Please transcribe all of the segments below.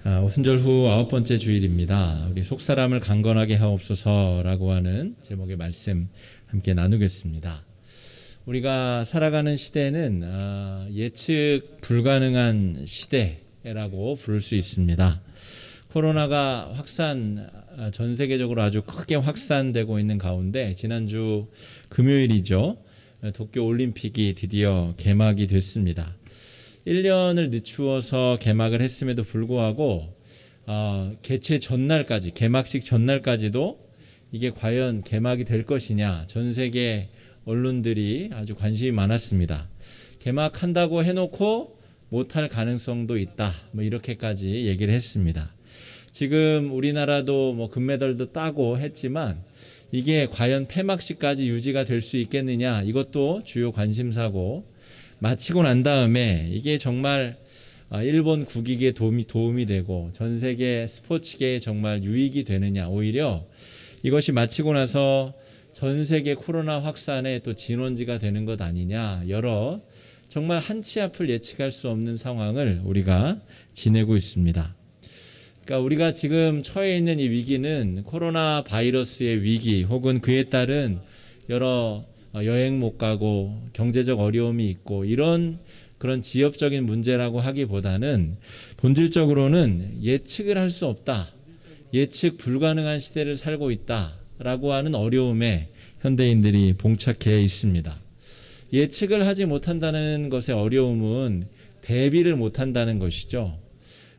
오순절 후 9번째 주일입니다. 우리 속사람을 강건하게 하옵소서라고 하는 제목의 말씀 함께 나누겠습니다. 우리가 살아가는 시대는 예측 불가능한 시대라고 부를 수 있습니다. 코로나가 전 세계적으로 아주 크게 확산되고 있는 가운데 지난주 금요일이죠. 도쿄 올림픽이 드디어 개막이 됐습니다. 1년을 늦추어서 개막을 했음에도 불구하고 개최 전날까지, 개막식 전날까지도 이게 과연 개막이 될 것이냐, 전 세계 언론들이 아주 관심이 많았습니다. 개막한다고 해놓고 못할 가능성도 있다, 이렇게까지 얘기를 했습니다. 지금 우리나라도 금메달도 따고 했지만 이게 과연 폐막식까지 유지가 될 수 있겠느냐, 이것도 주요 관심사고, 마치고 난 다음에 이게 정말 일본 국익에 도움이 되고 전 세계 스포츠계에 정말 유익이 되느냐, 오히려 이것이 마치고 나서 전 세계 코로나 확산의 또 진원지가 되는 것 아니냐, 여러 정말 한치 앞을 예측할 수 없는 상황을 우리가 지내고 있습니다. 그러니까 우리가 지금 처해 있는 이 위기는 코로나 바이러스의 위기 혹은 그에 따른 여러 여행 못 가고 경제적 어려움이 있고 그런 지역적인 문제라고 하기보다는 본질적으로는 예측을 할 수 없다, 예측 불가능한 시대를 살고 있다라고 하는 어려움에 현대인들이 봉착해 있습니다. 예측을 하지 못한다는 것의 어려움은 대비를 못한다는 것이죠.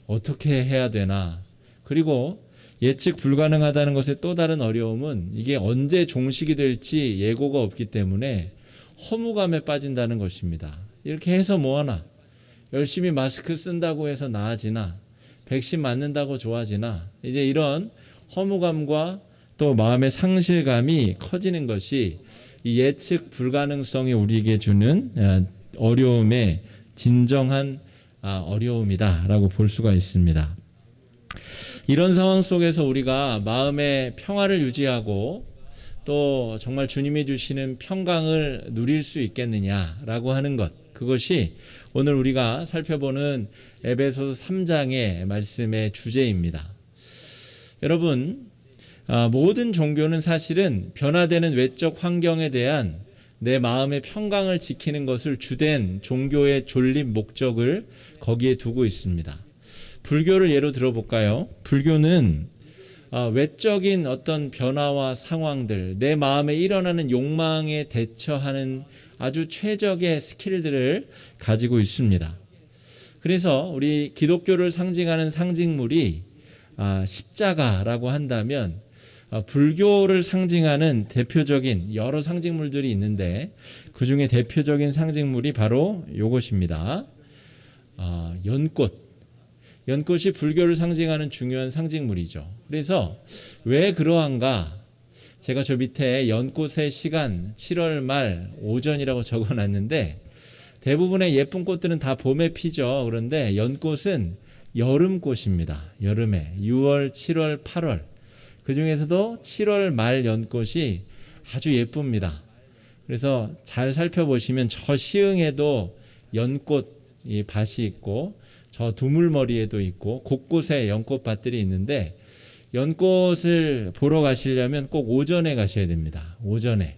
어떻게 해야 되나, 그리고 예측 불가능하다는 것의 또 다른 어려움은 이게 언제 종식이 될지 예고가 없기 때문에 허무감에 빠진다는 것입니다. 이렇게 해서 뭐하나, 열심히 마스크 쓴다고 해서 나아지나, 백신 맞는다고 좋아지나, 이제 이런 허무감과 또 마음의 상실감이 커지는 것이 이 예측 불가능성이 우리에게 주는 어려움의 진정한 어려움이다라고 볼 수가 있습니다. 이런 상황 속에서 우리가 마음의 평화를 유지하고 또 정말 주님이 주시는 평강을 누릴 수 있겠느냐라고 하는 것, 그것이 오늘 우리가 살펴보는 에베소서 3장의 말씀의 주제입니다. 여러분, 모든 종교는 사실은 변화되는 외적 환경에 대한 내 마음의 평강을 지키는 것을 주된 종교의 존립 목적을 거기에 두고 있습니다. 불교를 예로 들어볼까요? 불교는 외적인 어떤 변화와 상황들, 내 마음에 일어나는 욕망에 대처하는 아주 최적의 스킬들을 가지고 있습니다. 그래서 우리 기독교를 상징하는 상징물이 십자가라고 한다면 불교를 상징하는 대표적인 여러 상징물들이 있는데 그 중에 대표적인 상징물이 바로 이것입니다. 연꽃. 연꽃이 불교를 상징하는 중요한 상징물이죠. 그래서 왜 그러한가? 제가 저 밑에 연꽃의 시간 7월 말 오전이라고 적어놨는데 대부분의 예쁜 꽃들은 다 봄에 피죠. 그런데 연꽃은 여름꽃입니다. 여름에 6월, 7월, 8월. 그 중에서도 7월 말 연꽃이 아주 예쁩니다. 그래서 잘 살펴보시면 저 시흥에도 연꽃 밭이 있고 저 두물머리에도 있고 곳곳에 연꽃밭들이 있는데 연꽃을 보러 가시려면 꼭 오전에 가셔야 됩니다. 오전에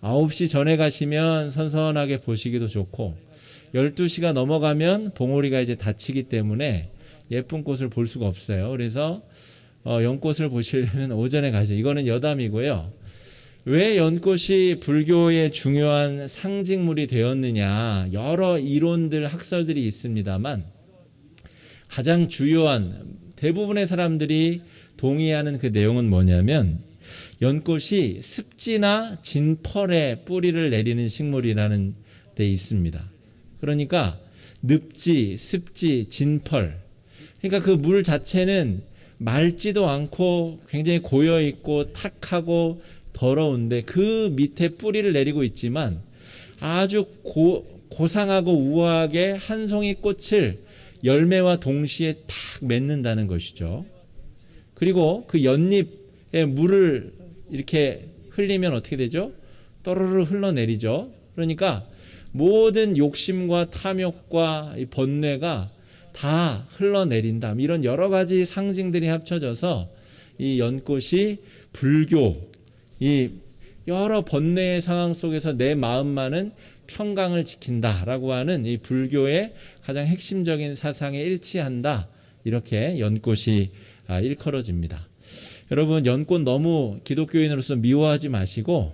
9시 전에 가시면 선선하게 보시기도 좋고 12시가 넘어가면 봉오리가 이제 닫히기 때문에 예쁜 꽃을 볼 수가 없어요. 그래서 연꽃을 보시려면 오전에 가셔요. 이거는 여담이고요. 왜 연꽃이 불교의 중요한 상징물이 되었느냐, 여러 이론들, 학설들이 있습니다만 가장 주요한 대부분의 사람들이 동의하는 그 내용은 뭐냐면 연꽃이 습지나 진펄에 뿌리를 내리는 식물이라는 데 있습니다. 그러니까 늪지, 습지, 진펄, 그러니까 그 물 자체는 맑지도 않고 굉장히 고여있고 탁하고 더러운데 그 밑에 뿌리를 내리고 있지만 아주 고상하고 우아하게 한 송이 꽃을 열매와 동시에 탁 맺는다는 것이죠. 그리고 그 연잎에 물을 이렇게 흘리면 어떻게 되죠? 또르르 흘러내리죠. 그러니까 모든 욕심과 탐욕과 이 번뇌가 다 흘러내린다. 이런 여러 가지 상징들이 합쳐져서 이 연꽃이 불교, 이 여러 번뇌의 상황 속에서 내 마음만은 평강을 지킨다라고 하는 이 불교의 가장 핵심적인 사상에 일치한다. 이렇게 연꽃이 일컬어집니다. 여러분, 연꽃 너무 기독교인으로서 미워하지 마시고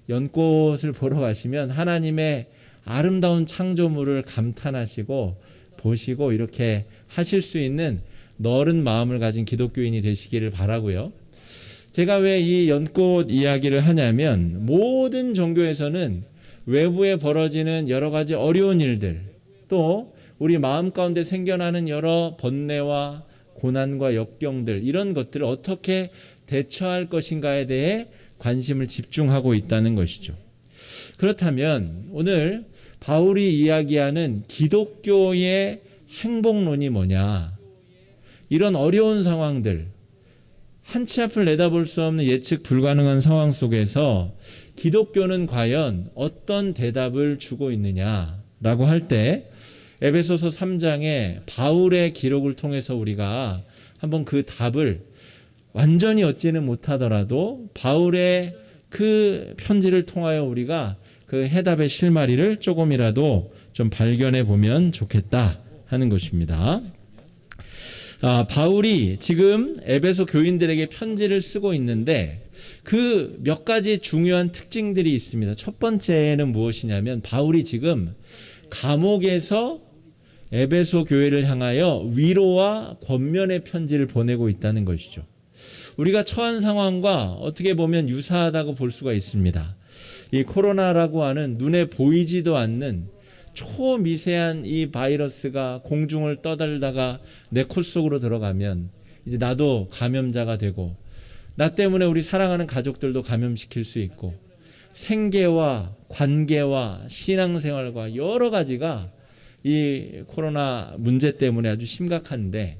연꽃을 보러 가시면 하나님의 아름다운 창조물을 감탄하시고 보시고 이렇게 하실 수 있는 너른 마음을 가진 기독교인이 되시기를 바라고요. 제가 왜 이 연꽃 이야기를 하냐면 모든 종교에서는 외부에 벌어지는 여러 가지 어려운 일들, 또 우리 마음 가운데 생겨나는 여러 번뇌와 고난과 역경들, 이런 것들을 어떻게 대처할 것인가에 대해 관심을 집중하고 있다는 것이죠. 그렇다면 오늘 바울이 이야기하는 기독교의 행복론이 뭐냐? 이런 어려운 상황들, 한치 앞을 내다볼 수 없는 예측 불가능한 상황 속에서 기독교는 과연 어떤 대답을 주고 있느냐라고 할 때 에베소서 3장의 바울의 기록을 통해서 우리가 한번 그 답을 완전히 얻지는 못하더라도 바울의 그 편지를 통하여 우리가 그 해답의 실마리를 조금이라도 좀 발견해 보면 좋겠다 하는 것입니다. 바울이 지금 에베소 교인들에게 편지를 쓰고 있는데 그 몇 가지 중요한 특징들이 있습니다. 첫 번째는 무엇이냐면 바울이 지금 감옥에서 에베소 교회를 향하여 위로와 권면의 편지를 보내고 있다는 것이죠. 우리가 처한 상황과 어떻게 보면 유사하다고 볼 수가 있습니다. 이 코로나라고 하는 눈에 보이지도 않는 초미세한 이 바이러스가 공중을 떠달다가 내 코 속으로 들어가면 이제 나도 감염자가 되고 나 때문에 우리 사랑하는 가족들도 감염시킬 수 있고 생계와 관계와 신앙생활과 여러 가지가 이 코로나 문제 때문에 아주 심각한데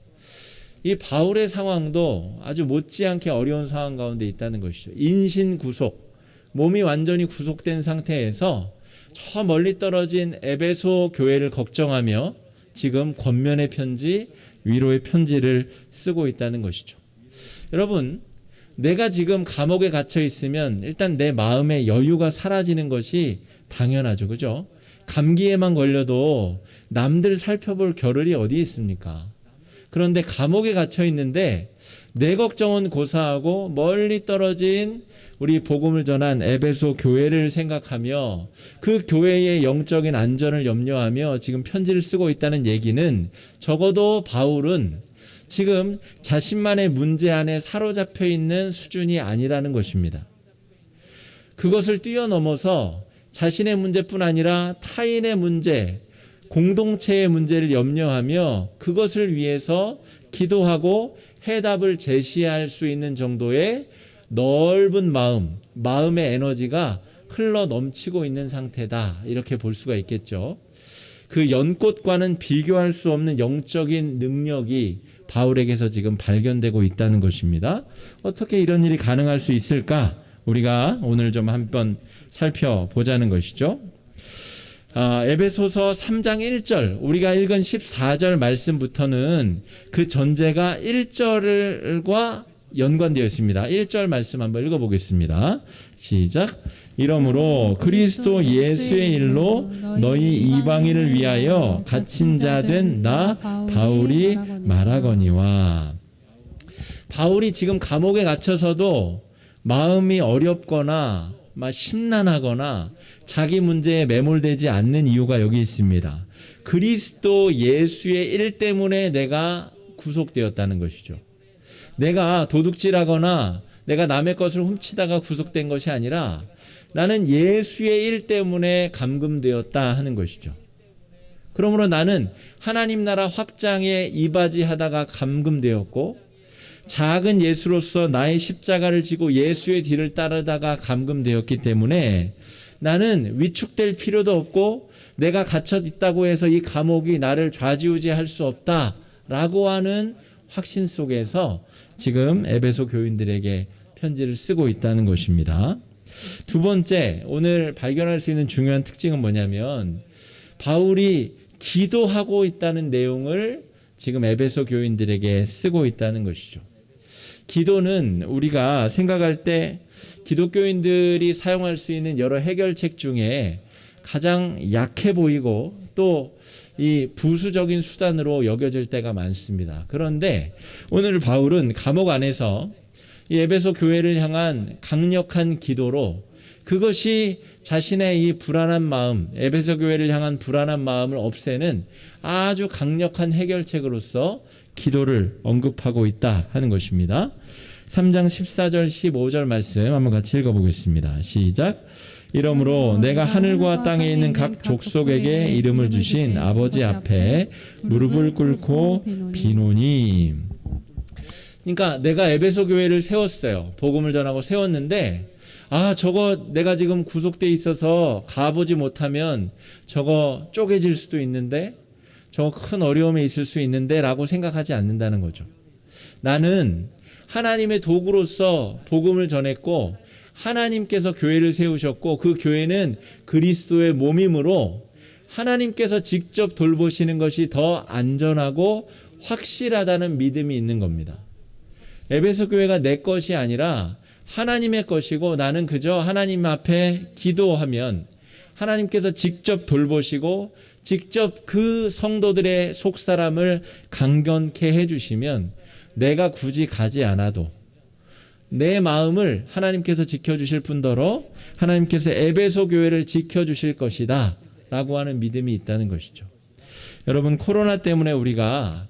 이 바울의 상황도 아주 못지않게 어려운 상황 가운데 있다는 것이죠. 인신구속, 몸이 완전히 구속된 상태에서 저 멀리 떨어진 에베소 교회를 걱정하며 지금 권면의 편지, 위로의 편지를 쓰고 있다는 것이죠. 여러분, 내가 지금 감옥에 갇혀 있으면 일단 내 마음의 여유가 사라지는 것이 당연하죠. 그죠? 감기에만 걸려도 남들 살펴볼 겨를이 어디 있습니까? 그런데 감옥에 갇혀 있는데 내 걱정은 고사하고 멀리 떨어진 우리 복음을 전한 에베소 교회를 생각하며 그 교회의 영적인 안전을 염려하며 지금 편지를 쓰고 있다는 얘기는 적어도 바울은 지금 자신만의 문제 안에 사로잡혀 있는 수준이 아니라는 것입니다. 그것을 뛰어넘어서 자신의 문제뿐 아니라 타인의 문제, 공동체의 문제를 염려하며 그것을 위해서 기도하고 해답을 제시할 수 있는 정도의 넓은 마음의 에너지가 흘러 넘치고 있는 상태다. 이렇게 볼 수가 있겠죠. 그 연꽃과는 비교할 수 없는 영적인 능력이 바울에게서 지금 발견되고 있다는 것입니다. 어떻게 이런 일이 가능할 수 있을까? 우리가 오늘 좀 한번 살펴보자는 것이죠. 에베소서 3장 1절, 우리가 읽은 14절 말씀부터는 그 전제가 1절과 연관되어 있습니다. 1절 말씀 한번 읽어보겠습니다. 시작. 이러므로 그리스도 예수의 일로 너희 이방인을 위하여 갇힌 자 된 나 바울이 말하거니와. 바울이 지금 감옥에 갇혀서도 마음이 어렵거나 심란하거나 자기 문제에 매몰되지 않는 이유가 여기 있습니다. 그리스도 예수의 일 때문에 내가 구속되었다는 것이죠. 내가 도둑질하거나 내가 남의 것을 훔치다가 구속된 것이 아니라 나는 예수의 일 때문에 감금되었다 하는 것이죠. 그러므로 나는 하나님 나라 확장에 이바지하다가 감금되었고 작은 예수로서 나의 십자가를 지고 예수의 뒤를 따르다가 감금되었기 때문에 나는 위축될 필요도 없고 내가 갇혀 있다고 해서 이 감옥이 나를 좌지우지할 수 없다라고 하는 확신 속에서 지금 에베소 교인들에게 편지를 쓰고 있다는 것입니다. 두 번째, 오늘 발견할 수 있는 중요한 특징은 뭐냐면 바울이 기도하고 있다는 내용을 지금 에베소 교인들에게 쓰고 있다는 것이죠. 기도는 우리가 생각할 때 기독교인들이 사용할 수 있는 여러 해결책 중에 가장 약해 보이고 또 이 부수적인 수단으로 여겨질 때가 많습니다. 그런데 오늘 바울은 감옥 안에서 이 에베소 교회를 향한 강력한 기도로 그것이 자신의 이 불안한 마음, 에베소 교회를 향한 불안한 마음을 없애는 아주 강력한 해결책으로서 기도를 언급하고 있다 하는 것입니다. 3장 14절 15절 말씀 한번 같이 읽어보겠습니다. 시작. 이러므로 내가 하늘과 땅에 있는 각 족속에게 이름을 주신 아버지 앞에 무릎을 꿇고 비노니. 그러니까 내가 에베소 교회를 세웠어요. 복음을 전하고 세웠는데 저거 내가 지금 구속돼 있어서 가보지 못하면 저거 쪼개질 수도 있는데 저거 큰 어려움에 있을 수 있는데 라고 생각하지 않는다는 거죠. 나는 하나님의 도구로서 복음을 전했고 하나님께서 교회를 세우셨고 그 교회는 그리스도의 몸이므로 하나님께서 직접 돌보시는 것이 더 안전하고 확실하다는 믿음이 있는 겁니다. 에베소 교회가 내 것이 아니라 하나님의 것이고 나는 그저 하나님 앞에 기도하면 하나님께서 직접 돌보시고 직접 그 성도들의 속사람을 강건케 해주시면 내가 굳이 가지 않아도 내 마음을 하나님께서 지켜주실 뿐더러 하나님께서 에베소 교회를 지켜주실 것이다 라고 하는 믿음이 있다는 것이죠. 여러분, 코로나 때문에 우리가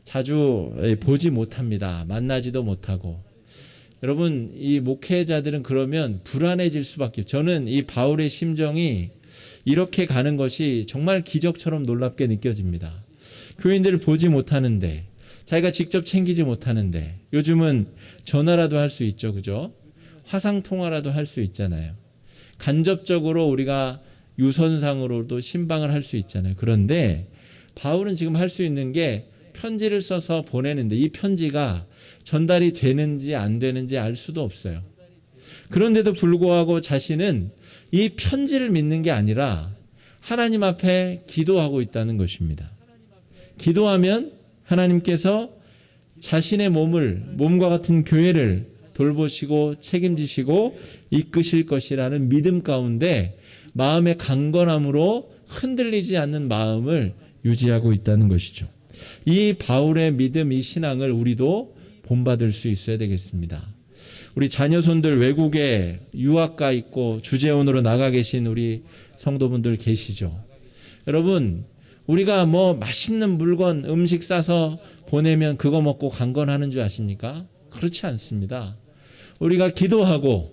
자주 보지 못합니다. 만나지도 못하고. 여러분, 이 목회자들은 그러면 불안해질 수밖에 없어요. 저는 이 바울의 심정이 이렇게 가는 것이 정말 기적처럼 놀랍게 느껴집니다. 교인들을 보지 못하는데 자기가 직접 챙기지 못하는데 요즘은 전화라도 할 수 있죠. 그죠? 화상통화라도 할 수 있잖아요. 간접적으로 우리가 유선상으로도 신방을 할 수 있잖아요. 그런데 바울은 지금 할 수 있는 게 편지를 써서 보내는데 이 편지가 전달이 되는지 안 되는지 알 수도 없어요. 그런데도 불구하고 자신은 이 편지를 믿는 게 아니라 하나님 앞에 기도하고 있다는 것입니다. 기도하면 하나님께서 자신의 몸과 같은 교회를 돌보시고 책임지시고 이끄실 것이라는 믿음 가운데 마음의 강건함으로 흔들리지 않는 마음을 유지하고 있다는 것이죠. 이 바울의 믿음, 이 신앙을 우리도 본받을 수 있어야 되겠습니다. 우리 자녀손들 외국에 유학 가 있고 주재원으로 나가 계신 우리 성도분들 계시죠. 여러분, 우리가 맛있는 물건, 음식 싸서 보내면 그거 먹고 강건하는 줄 아십니까? 그렇지 않습니다. 우리가 기도하고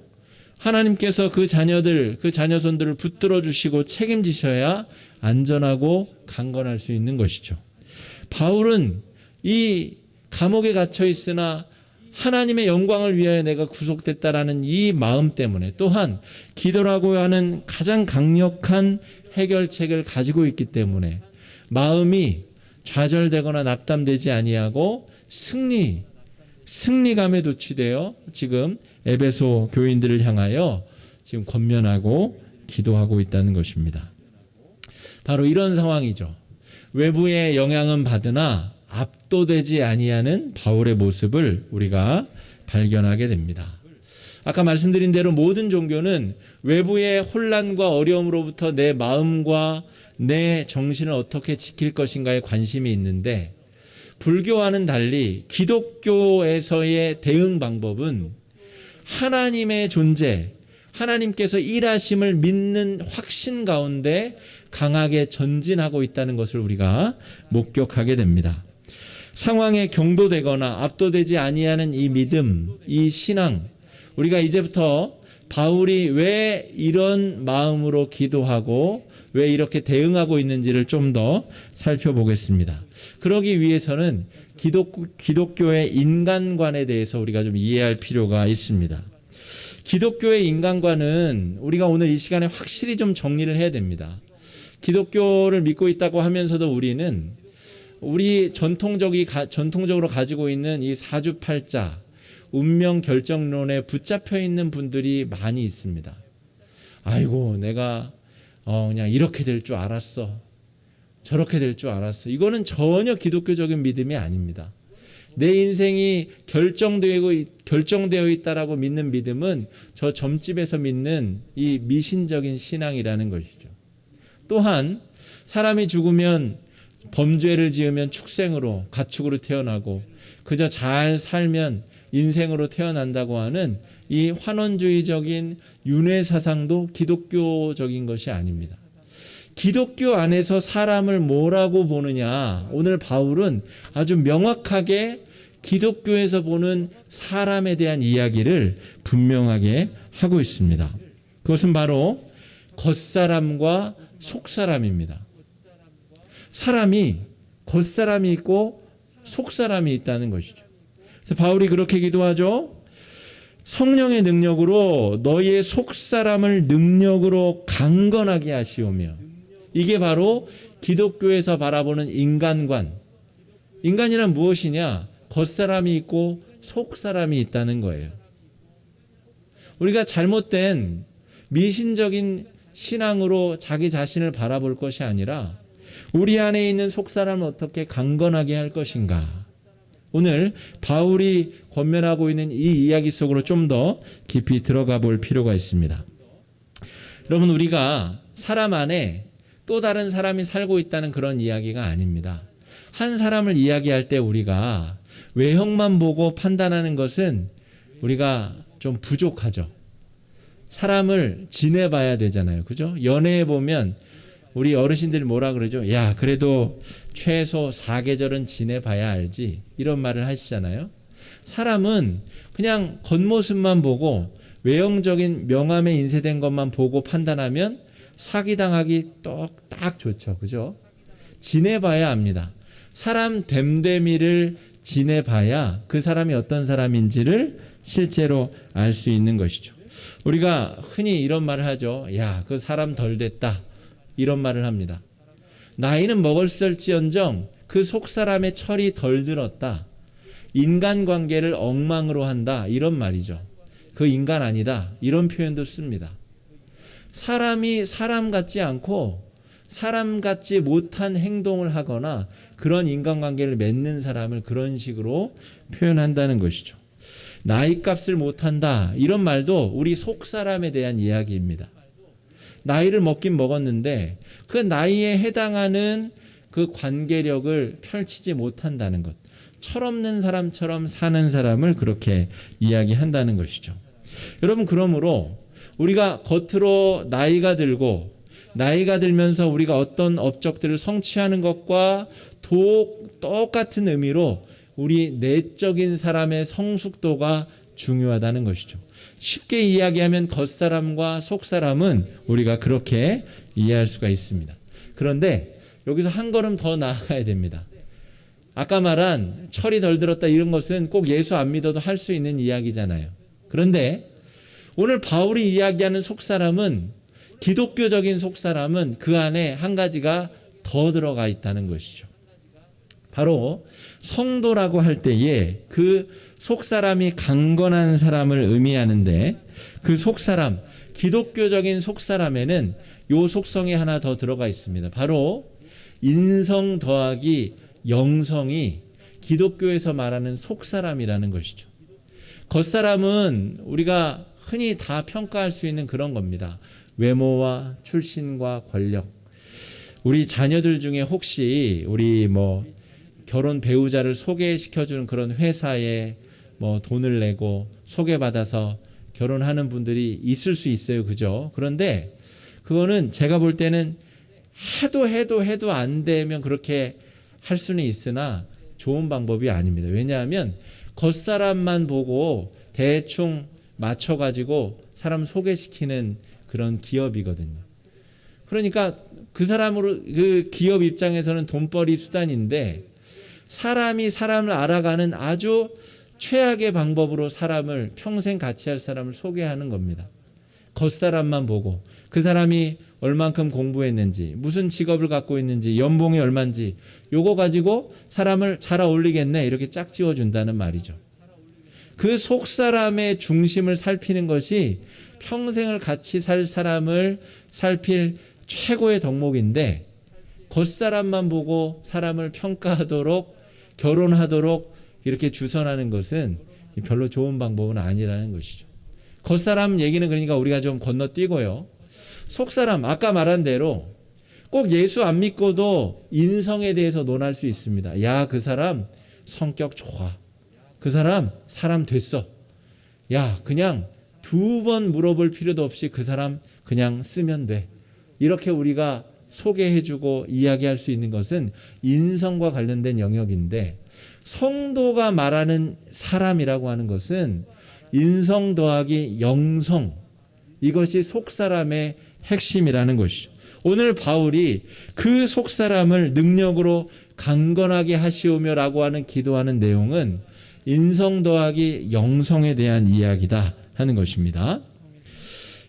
하나님께서 그 자녀들, 그 자녀손들을 붙들어 주시고 책임지셔야 안전하고 강건할 수 있는 것이죠. 바울은 이 감옥에 갇혀 있으나 하나님의 영광을 위하여 내가 구속됐다라는 이 마음 때문에 또한 기도라고 하는 가장 강력한 해결책을 가지고 있기 때문에 마음이 좌절되거나 낙담되지 아니하고 승리감에 도취되어 지금 에베소 교인들을 향하여 지금 권면하고 기도하고 있다는 것입니다. 바로 이런 상황이죠. 외부의 영향은 받으나 압도되지 아니하는 바울의 모습을 우리가 발견하게 됩니다. 아까 말씀드린 대로 모든 종교는 외부의 혼란과 어려움으로부터 내 마음과 내 정신을 어떻게 지킬 것인가에 관심이 있는데 불교와는 달리 기독교에서의 대응 방법은 하나님의 존재, 하나님께서 일하심을 믿는 확신 가운데 강하게 전진하고 있다는 것을 우리가 목격하게 됩니다. 상황에 경도되거나 압도되지 아니하는 이 믿음, 이 신앙, 우리가 이제부터 바울이 왜 이런 마음으로 기도하고 왜 이렇게 대응하고 있는지를 좀 더 살펴보겠습니다. 그러기 위해서는 기독교의 인간관에 대해서 우리가 좀 이해할 필요가 있습니다. 기독교의 인간관은 우리가 오늘 이 시간에 확실히 좀 정리를 해야 됩니다. 기독교를 믿고 있다고 하면서도 우리 전통적으로 가지고 있는 이 사주팔자, 운명 결정론에 붙잡혀 있는 분들이 많이 있습니다. 아이고, 내가 그냥 이렇게 될 줄 알았어. 저렇게 될 줄 알았어. 이거는 전혀 기독교적인 믿음이 아닙니다. 내 인생이 결정되어 있다라고 믿는 믿음은 저 점집에서 믿는 이 미신적인 신앙이라는 것이죠. 또한 사람이 죽으면 범죄를 지으면 축생으로 가축으로 태어나고 그저 잘 살면 인생으로 태어난다고 하는 이 환원주의적인 윤회 사상도 기독교적인 것이 아닙니다. 기독교 안에서 사람을 뭐라고 보느냐, 오늘 바울은 아주 명확하게 기독교에서 보는 사람에 대한 이야기를 분명하게 하고 있습니다. 그것은 바로 겉사람과 속사람입니다. 사람이 겉사람이 있고 속사람이 있다는 것이죠. 그래서 바울이 그렇게 기도하죠. 성령의 능력으로 너희의 속사람을 능력으로 강건하게 하시오며, 이게 바로 기독교에서 바라보는 인간관. 인간이란 무엇이냐? 겉사람이 있고 속사람이 있다는 거예요. 우리가 잘못된 미신적인 신앙으로 자기 자신을 바라볼 것이 아니라 우리 안에 있는 속사람을 어떻게 강건하게 할 것인가. 오늘 바울이 권면하고 있는 이 이야기 속으로 좀 더 깊이 들어가 볼 필요가 있습니다. 여러분, 우리가 사람 안에 또 다른 사람이 살고 있다는 그런 이야기가 아닙니다. 한 사람을 이야기할 때 우리가 외형만 보고 판단하는 것은 우리가 좀 부족하죠. 사람을 지내봐야 되잖아요. 그죠? 연애해 보면 우리 어르신들이 뭐라 그러죠? 야, 그래도 최소 4계절은 지내봐야 알지. 이런 말을 하시잖아요. 사람은 그냥 겉모습만 보고 외형적인 명함에 인쇄된 것만 보고 판단하면 사기당하기 딱 좋죠. 그죠? 지내봐야 합니다. 사람 됨됨이를 지내봐야 그 사람이 어떤 사람인지를 실제로 알 수 있는 것이죠. 우리가 흔히 이런 말을 하죠. 야, 그 사람 덜 됐다. 이런 말을 합니다. 나이는 먹었을지언정 그 속사람의 철이 덜 들었다. 인간관계를 엉망으로 한다. 이런 말이죠. 그 인간 아니다. 이런 표현도 씁니다. 사람이 사람 같지 않고 사람 같지 못한 행동을 하거나 그런 인간관계를 맺는 사람을 그런 식으로 표현한다는 것이죠. 나이값을 못한다. 이런 말도 우리 속사람에 대한 이야기입니다. 나이를 먹긴 먹었는데 그 나이에 해당하는 그 관계력을 펼치지 못한다는 것. 철없는 사람처럼 사는 사람을 그렇게 이야기한다는 것이죠. 여러분, 그러므로 우리가 겉으로 나이가 들면서 우리가 어떤 업적들을 성취하는 것과 똑같은 의미로 우리 내적인 사람의 성숙도가 중요하다는 것이죠. 쉽게 이야기하면 겉사람과 속사람은 우리가 그렇게 이해할 수가 있습니다. 그런데 여기서 한 걸음 더 나아가야 됩니다. 아까 말한 철이 덜 들었다 이런 것은 꼭 예수 안 믿어도 할 수 있는 이야기잖아요. 그런데 오늘 바울이 이야기하는 속사람은, 기독교적인 속사람은 그 안에 한 가지가 더 들어가 있다는 것이죠. 바로 성도라고 할 때에 그 속사람이 강건한 사람을 의미하는데, 그 속사람, 기독교적인 속사람에는 요 속성이 하나 더 들어가 있습니다. 바로 인성 더하기 영성이 기독교에서 말하는 속사람이라는 것이죠. 겉사람은 우리가 흔히 다 평가할 수 있는 그런 겁니다. 외모와 출신과 권력. 우리 자녀들 중에 혹시 우리 결혼 배우자를 소개시켜주는 그런 회사에 돈을 내고 소개받아서 결혼하는 분들이 있을 수 있어요. 그죠? 그런데 그거는 제가 볼 때는 해도 안 되면 그렇게 할 수는 있으나 좋은 방법이 아닙니다. 왜냐하면 겉사람만 보고 대충 맞춰가지고 사람 소개시키는 그런 기업이거든요. 그러니까 그 기업 입장에서는 돈벌이 수단인데 사람이 사람을 알아가는 아주 최악의 방법으로 사람을, 평생 같이 할 사람을 소개하는 겁니다. 겉사람만 보고 그 사람이 얼만큼 공부했는지, 무슨 직업을 갖고 있는지, 연봉이 얼마인지 요거 가지고 사람을 잘 어울리겠네 이렇게 짝지어준다는 말이죠. 그 속사람의 중심을 살피는 것이 평생을 같이 살 사람을 살필 최고의 덕목인데, 겉사람만 보고 사람을 평가하도록 결혼하도록 이렇게 주선하는 것은 별로 좋은 방법은 아니라는 것이죠. 겉사람 얘기는 그러니까 우리가 좀 건너뛰고요. 속사람, 아까 말한 대로 꼭 예수 안 믿고도 인성에 대해서 논할 수 있습니다. 야, 그 사람 성격 좋아. 그 사람 됐어. 야, 그냥 2번 물어볼 필요도 없이 그 사람 그냥 쓰면 돼. 이렇게 우리가 소개해주고 이야기할 수 있는 것은 인성과 관련된 영역인데, 성도가 말하는 사람이라고 하는 것은 인성 더하기 영성, 이것이 속사람의 핵심이라는 것이죠. 오늘 바울이 그 속사람을 능력으로 강건하게 하시오며 라고 하는 기도하는 내용은 인성 더하기 영성에 대한 이야기다 하는 것입니다.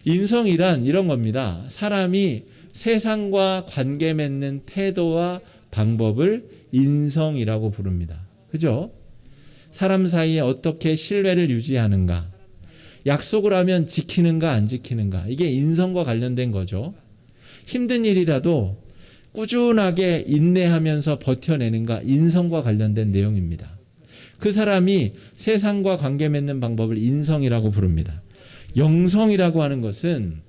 인성이란 이런 겁니다. 사람이 세상과 관계 맺는 태도와 방법을 인성이라고 부릅니다. 그죠? 사람 사이에 어떻게 신뢰를 유지하는가, 약속을 하면 지키는가 안 지키는가, 이게 인성과 관련된 거죠. 힘든 일이라도 꾸준하게 인내하면서 버텨내는가, 인성과 관련된 내용입니다. 그 사람이 세상과 관계 맺는 방법을 인성이라고 부릅니다. 영성이라고 하는 것은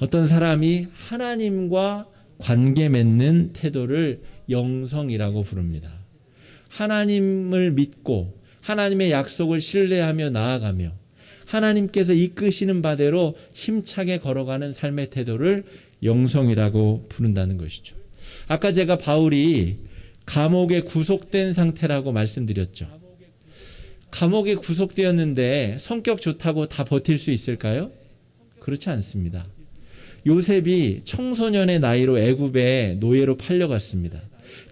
어떤 사람이 하나님과 관계 맺는 태도를 영성이라고 부릅니다. 하나님을 믿고 하나님의 약속을 신뢰하며 나아가며 하나님께서 이끄시는 바대로 힘차게 걸어가는 삶의 태도를 영성이라고 부른다는 것이죠. 아까 제가 바울이 감옥에 구속된 상태라고 말씀드렸죠. 감옥에 구속되었는데 성격 좋다고 다 버틸 수 있을까요? 그렇지 않습니다. 요셉이 청소년의 나이로 애굽에 노예로 팔려갔습니다.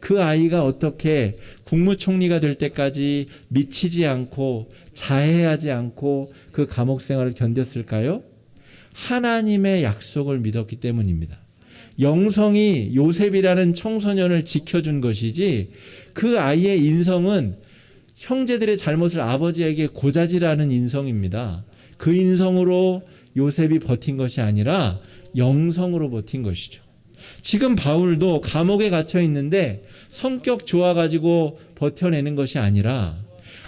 그 아이가 어떻게 국무총리가 될 때까지 미치지 않고 자해하지 않고 그 감옥 생활을 견뎠을까요? 하나님의 약속을 믿었기 때문입니다. 영성이 요셉이라는 청소년을 지켜준 것이지, 그 아이의 인성은 형제들의 잘못을 아버지에게 고자질하는 인성입니다. 그 인성으로 요셉이 버틴 것이 아니라 영성으로 버틴 것이죠. 지금 바울도 감옥에 갇혀 있는데 성격 좋아가지고 버텨내는 것이 아니라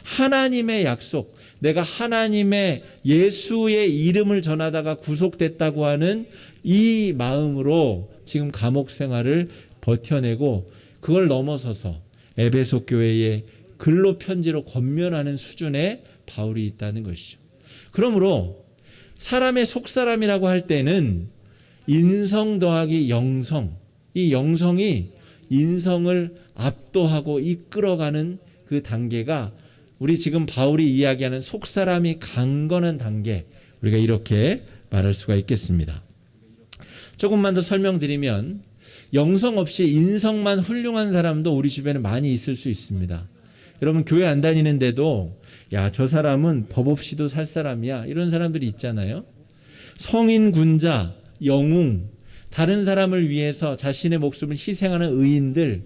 하나님의 약속, 내가 하나님의 예수의 이름을 전하다가 구속됐다고 하는 이 마음으로 지금 감옥 생활을 버텨내고, 그걸 넘어서서 에베소 교회에 글로 편지로 권면하는 수준에 바울이 있다는 것이죠. 그러므로 사람의 속사람이라고 할 때는 인성 더하기 영성, 이 영성이 인성을 압도하고 이끌어가는 그 단계가 우리 지금 바울이 이야기하는 속사람이 강건한 단계, 우리가 이렇게 말할 수가 있겠습니다. 조금만 더 설명드리면, 영성 없이 인성만 훌륭한 사람도 우리 주변에 많이 있을 수 있습니다. 여러분, 교회 안 다니는데도 야, 저 사람은 법 없이도 살 사람이야, 이런 사람들이 있잖아요. 성인 군자, 영웅, 다른 사람을 위해서 자신의 목숨을 희생하는 의인들,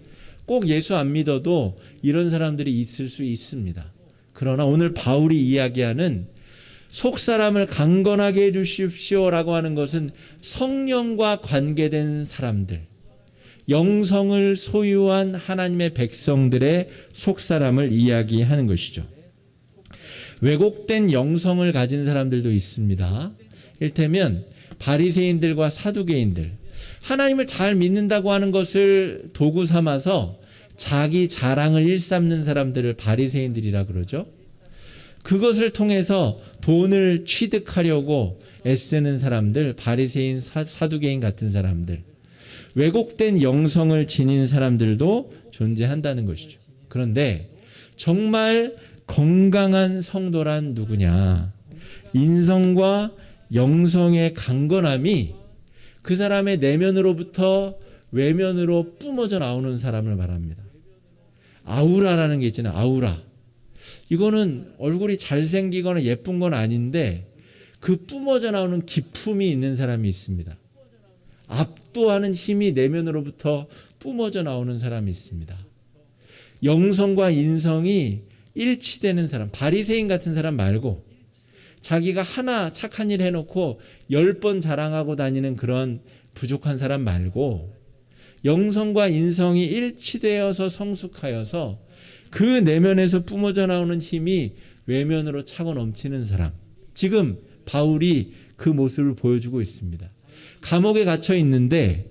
꼭 예수 안 믿어도 이런 사람들이 있을 수 있습니다. 그러나 오늘 바울이 이야기하는 속사람을 강건하게 해주십시오라고 하는 것은 성령과 관계된 사람들, 영성을 소유한 하나님의 백성들의 속사람을 이야기하는 것이죠. 왜곡된 영성을 가진 사람들도 있습니다. 이를테면 바리새인들과 사두개인들, 하나님을 잘 믿는다고 하는 것을 도구 삼아서 자기 자랑을 일삼는 사람들을 바리새인들이라 그러죠. 그것을 통해서 돈을 취득하려고 애쓰는 사람들, 바리새인, 사두개인 같은 사람들, 왜곡된 영성을 지닌 사람들도 존재한다는 것이죠. 그런데 정말 건강한 성도란 누구냐? 인성과 영성의 강건함이 그 사람의 내면으로부터 외면으로 뿜어져 나오는 사람을 말합니다. 아우라라는 게 있잖아요. 아우라. 이거는 얼굴이 잘생기거나 예쁜 건 아닌데 그 뿜어져 나오는 기품이 있는 사람이 있습니다. 압도하는 힘이 내면으로부터 뿜어져 나오는 사람이 있습니다. 영성과 인성이 일치되는 사람, 바리새인 같은 사람 말고, 자기가 하나 착한 일 해놓고 10번 자랑하고 다니는 그런 부족한 사람 말고, 영성과 인성이 일치되어서 성숙하여서 그 내면에서 뿜어져 나오는 힘이 외면으로 차고 넘치는 사람. 지금 바울이 그 모습을 보여주고 있습니다. 감옥에 갇혀 있는데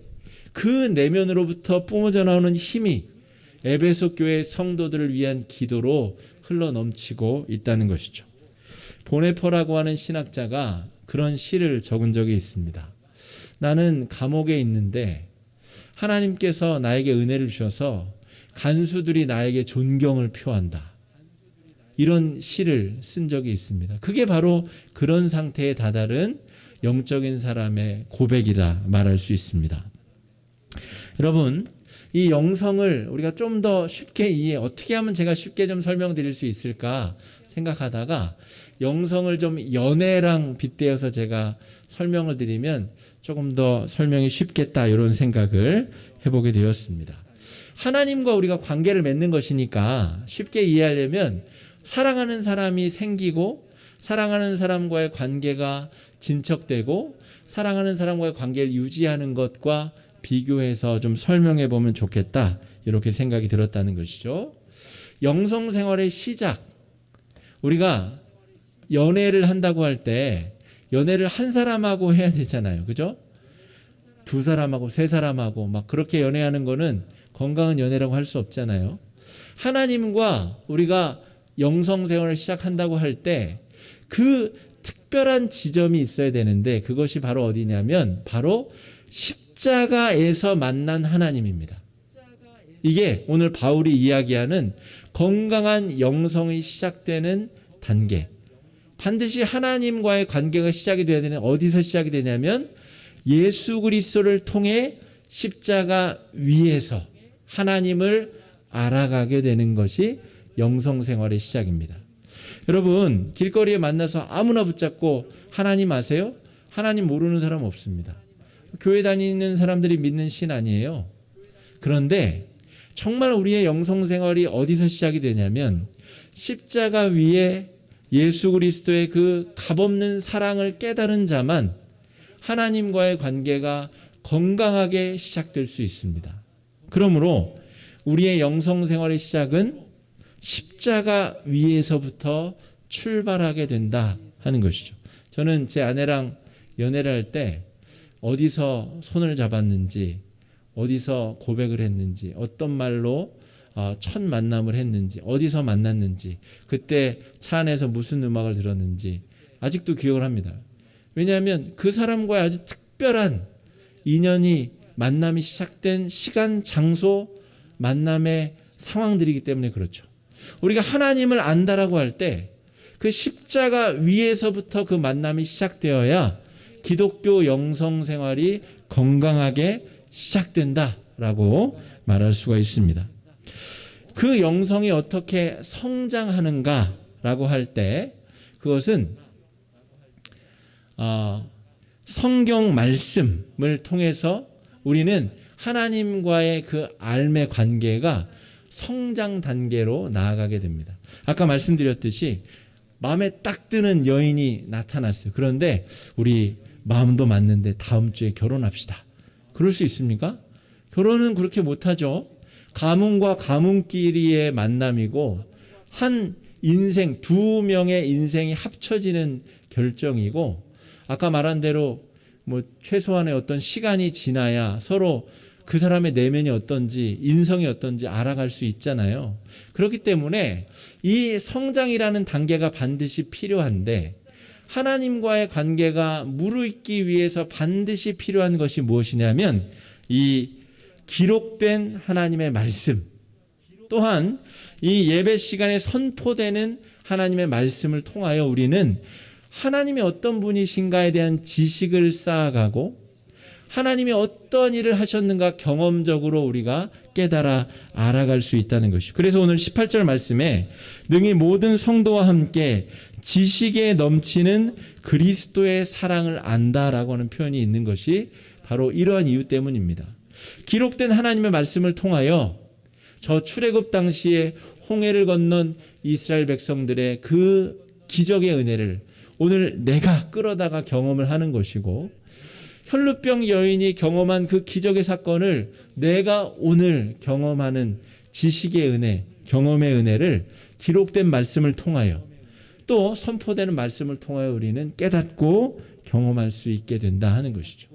그 내면으로부터 뿜어져 나오는 힘이 에베소 교회 성도들을 위한 기도로 흘러 넘치고 있다는 것이죠. 보네퍼라고 하는 신학자가 그런 시를 적은 적이 있습니다. 나는 감옥에 있는데 하나님께서 나에게 은혜를 주셔서 간수들이 나에게 존경을 표한다. 이런 시를 쓴 적이 있습니다. 그게 바로 그런 상태에 다다른 영적인 사람의 고백이라 말할 수 있습니다. 여러분, 이 영성을 우리가 좀 더 쉽게 어떻게 하면 제가 쉽게 좀 설명드릴 수 있을까 생각하다가 영성을 좀 연애랑 빗대어서 제가 설명을 드리면 조금 더 설명이 쉽겠다 이런 생각을 해보게 되었습니다. 하나님과 우리가 관계를 맺는 것이니까 쉽게 이해하려면 사랑하는 사람이 생기고 사랑하는 사람과의 관계가 진척되고 사랑하는 사람과의 관계를 유지하는 것과 비교해서 좀 설명해 보면 좋겠다 이렇게 생각이 들었다는 것이죠. 영성 생활의 시작, 우리가 연애를 한다고 할 때 연애를 한 사람하고 해야 되잖아요. 그죠? 두 사람하고 세 사람하고 막 그렇게 연애하는 거는 건강한 연애라고 할 수 없잖아요. 하나님과 우리가 영성 생활을 시작한다고 할 때 그 특별한 지점이 있어야 되는데 그것이 바로 어디냐면 바로 십자가에서 만난 하나님입니다. 이게 오늘 바울이 이야기하는 건강한 영성이 시작되는 단계. 반드시 하나님과의 관계가 시작이 돼야 되는 어디서 시작이 되냐면 예수 그리스도를 통해 십자가 위에서 하나님을 알아가게 되는 것이 영성 생활의 시작입니다. 여러분, 길거리에 만나서 아무나 붙잡고 하나님 아세요? 하나님 모르는 사람 없습니다. 교회 다니는 사람들이 믿는 신 아니에요. 그런데 정말 우리의 영성 생활이 어디서 시작이 되냐면 십자가 위에 예수 그리스도의 그 값없는 사랑을 깨달은 자만 하나님과의 관계가 건강하게 시작될 수 있습니다. 그러므로 우리의 영성 생활의 시작은 십자가 위에서부터 출발하게 된다 하는 것이죠. 저는 제 아내랑 연애를 할 때 어디서 손을 잡았는지, 어디서 고백을 했는지, 어떤 말로 첫 만남을 했는지, 어디서 만났는지, 그때 차 안에서 무슨 음악을 들었는지 아직도 기억을 합니다. 왜냐하면 그 사람과의 아주 특별한 인연이 만남이 시작된 시간, 장소, 만남의 상황들이기 때문에 그렇죠. 우리가 하나님을 안다라고 할 때 그 십자가 위에서부터 그 만남이 시작되어야 기독교 영성 생활이 건강하게 시작된다라고 말할 수가 있습니다. 그 영성이 어떻게 성장하는가라고 할 때 그것은 성경 말씀을 통해서 우리는 하나님과의 그 알매 관계가 성장 단계로 나아가게 됩니다. 아까 말씀드렸듯이 마음에 딱 드는 여인이 나타났어요. 그런데 우리 마음도 맞는데 다음 주에 결혼합시다. 그럴 수 있습니까? 결혼은 그렇게 못하죠. 가문과 가문끼리의 만남이고 한 인생, 두 명의 인생이 합쳐지는 결정이고 아까 말한 대로 최소한의 어떤 시간이 지나야 서로 그 사람의 내면이 어떤지 인성이 어떤지 알아갈 수 있잖아요. 그렇기 때문에 이 성장이라는 단계가 반드시 필요한데 하나님과의 관계가 무르익기 위해서 반드시 필요한 것이 무엇이냐면 이 기록된 하나님의 말씀 또한 이 예배 시간에 선포되는 하나님의 말씀을 통하여 우리는 하나님이 어떤 분이신가에 대한 지식을 쌓아가고 하나님이 어떤 일을 하셨는가 경험적으로 우리가 깨달아 알아갈 수 있다는 것이죠. 그래서 오늘 18절 말씀에 능히 모든 성도와 함께 지식에 넘치는 그리스도의 사랑을 안다라고 하는 표현이 있는 것이 바로 이러한 이유 때문입니다. 기록된 하나님의 말씀을 통하여 저 출애굽 당시에 홍해를 건넌 이스라엘 백성들의 그 기적의 은혜를 오늘 내가 끌어다가 경험을 하는 것이고 혈루병 여인이 경험한 그 기적의 사건을 내가 오늘 경험하는 지식의 은혜, 경험의 은혜를 기록된 말씀을 통하여 또 선포되는 말씀을 통하여 우리는 깨닫고 경험할 수 있게 된다 하는 것이죠.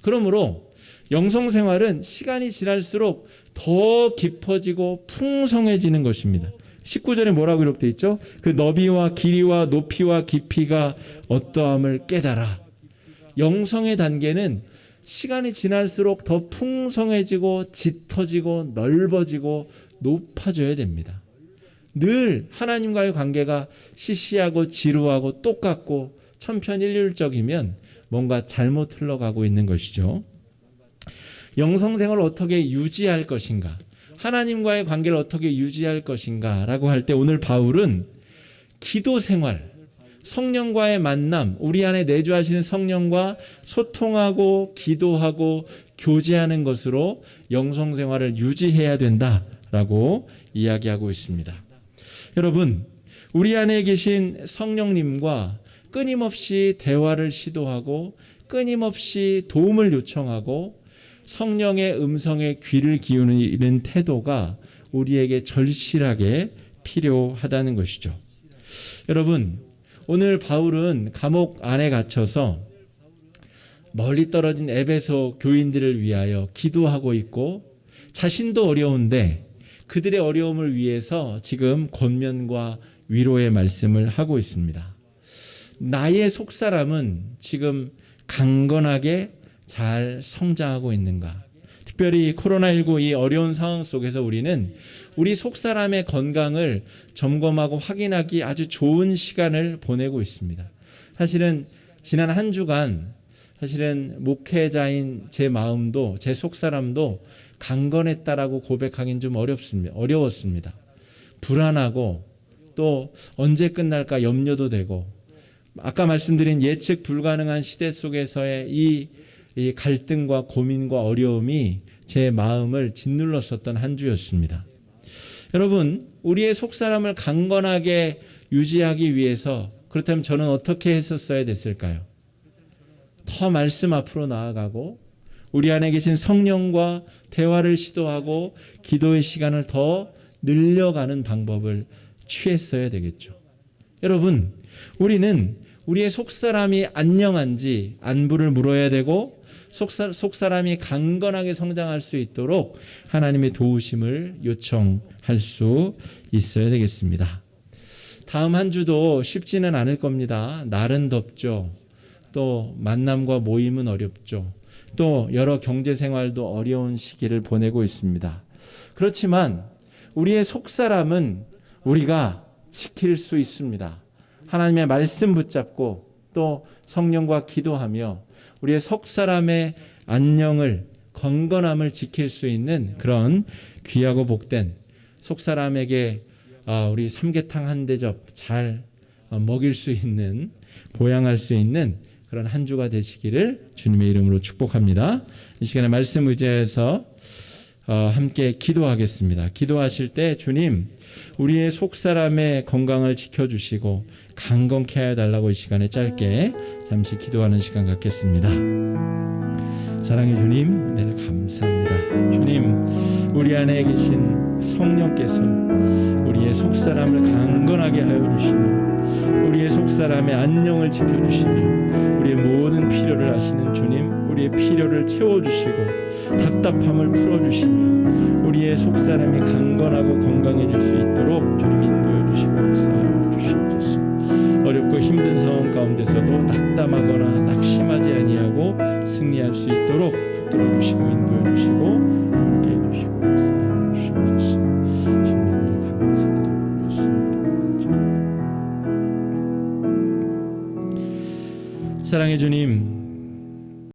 그러므로 영성생활은 시간이 지날수록 더 깊어지고 풍성해지는 것입니다. 19절에 뭐라고 기록되어 있죠? 그 너비와 길이와 높이와 깊이가 어떠함을 깨달아. 영성의 단계는 시간이 지날수록 더 풍성해지고 짙어지고 넓어지고 높아져야 됩니다. 늘 하나님과의 관계가 시시하고 지루하고 똑같고 천편일률적이면 뭔가 잘못 흘러가고 있는 것이죠. 영성생활을 어떻게 유지할 것인가, 하나님과의 관계를 어떻게 유지할 것인가 라고 할 때 오늘 바울은 기도생활, 성령과의 만남, 우리 안에 내주하시는 성령과 소통하고 기도하고 교제하는 것으로 영성생활을 유지해야 된다라고 이야기하고 있습니다. 여러분, 우리 안에 계신 성령님과 끊임없이 대화를 시도하고 끊임없이 도움을 요청하고 성령의 음성에 귀를 기울이는 태도가 우리에게 절실하게 필요하다는 것이죠. 여러분, 오늘 바울은 감옥 안에 갇혀서 멀리 떨어진 에베소 교인들을 위하여 기도하고 있고 자신도 어려운데 그들의 어려움을 위해서 지금 권면과 위로의 말씀을 하고 있습니다. 나의 속사람은 지금 강건하게 잘 성장하고 있는가? 특별히 코로나19 이 어려운 상황 속에서 우리는 우리 속사람의 건강을 점검하고 확인하기 아주 좋은 시간을 보내고 있습니다. 사실은 지난 한 주간 사실은 목회자인 제 마음도 제 속사람도 강건했다라고 고백하기는 좀 어려웠습니다. 불안하고 또 언제 끝날까 염려도 되고 아까 말씀드린 예측 불가능한 시대 속에서의 이 갈등과 고민과 어려움이 제 마음을 짓눌렀었던 한 주였습니다. 여러분, 우리의 속사람을 강건하게 유지하기 위해서 그렇다면 저는 어떻게 했었어야 됐을까요? 더 말씀 앞으로 나아가고 우리 안에 계신 성령과 대화를 시도하고 기도의 시간을 더 늘려가는 방법을 취했어야 되겠죠. 여러분, 우리는 우리의 속사람이 안녕한지 안부를 물어야 되고 속사람이 강건하게 성장할 수 있도록 하나님의 도우심을 요청할 수 있어야 되겠습니다. 다음 한 주도 쉽지는 않을 겁니다. 날은 덥죠. 또 만남과 모임은 어렵죠. 또 여러 경제생활도 어려운 시기를 보내고 있습니다. 그렇지만 우리의 속사람은 우리가 지킬 수 있습니다. 하나님의 말씀 붙잡고 또 성령과 기도하며 우리의 속사람의 안녕을 건건함을 지킬 수 있는 그런 귀하고 복된 속사람에게 우리 삼계탕 한 대접 잘 먹일 수 있는 보양할 수 있는 그런 한 주가 되시기를 주님의 이름으로 축복합니다. 이 시간에 말씀 의지해서 함께 기도하겠습니다. 기도하실 때 주님, 우리의 속사람의 건강을 지켜주시고 강건케 하여 달라고 이 시간에 짧게 잠시 기도하는 시간 갖겠습니다. 사랑의 주님, 은혜를 감사합니다. 주님, 우리 안에 계신 성령께서 우리의 속사람을 강건하게 하여 주시며 우리의 속사람의 안녕을 지켜주시며 우리의 모든 필요를 아시는 주님, 우리의 필요를 채워주시고 답답함을 풀어주시며 우리의 속사람이 강건하고 건강해질 수 있도록 주님 인도해 주시고 역사하여 주시옵소서. 어렵고 힘든 상황 가운데서도 낙담하거나 낙심하지 아니하고 승리할 수 있도록 붙들어 주시고 인도해 주시고 함께해 주시고 역사하여 주시옵소서. 주님을 감사드리겠습니다. 사랑의 주님,